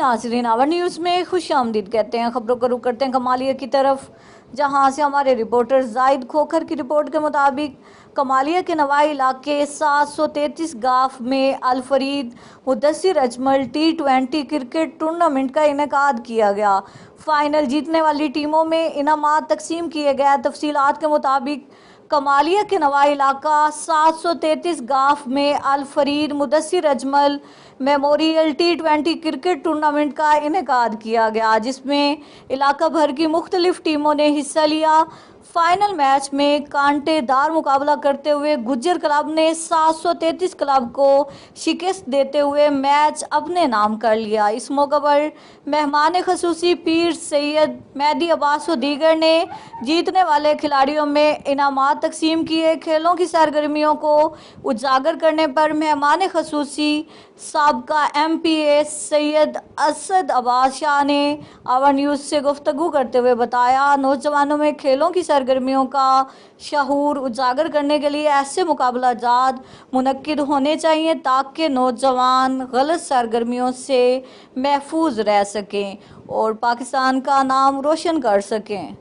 ناظرین، آور نیوز میں خوش آمدید کہتے ہیں۔ خبروں کا رخ کرتے ہیں کمالیہ کی طرف، جہاں سے ہمارے رپورٹر زاہد کھوکھر کی رپورٹ کے مطابق کمالیہ کے نوائی علاقے 733 گاف میں Alfarid Mudassar Ajmal T20 cricket tournament کا انعقاد کیا گیا۔ فائنل جیتنے والی ٹیموں میں انعامات تقسیم کیے گئے۔ تفصیلات کے مطابق کمالیہ کے نوائی علاقہ 733 گاف میں Alfarid Mudassar Ajmal memorial T20 cricket tournament کا انعقاد کیا گیا، جس میں علاقہ بھر کی مختلف ٹیموں نے حصہ لیا۔ فائنل میچ میں کانٹے دار مقابلہ کرتے ہوئے گجر کلب نے 733 کلب کو شکست دیتے ہوئے میچ اپنے نام کر لیا۔ اس موقع پر مہمان خصوصی پیر سید مہدی عباس و دیگر نے جیتنے والے کھلاڑیوں میں انعامات تقسیم کیے۔ کھیلوں کی سرگرمیوں کو اجاگر کرنے پر مہمان خصوصی سابقہ MP سید اسد عباس شاہ نے آور نیوز سے گفتگو کرتے ہوئے بتایا، نوجوانوں میں کھیلوں کی سرگرمیوں کا شعور اجاگر کرنے کے لیے ایسے مقابلہ جات منعقد ہونے چاہیے تاکہ نوجوان غلط سرگرمیوں سے محفوظ رہ سکیں اور پاکستان کا نام روشن کر سکیں۔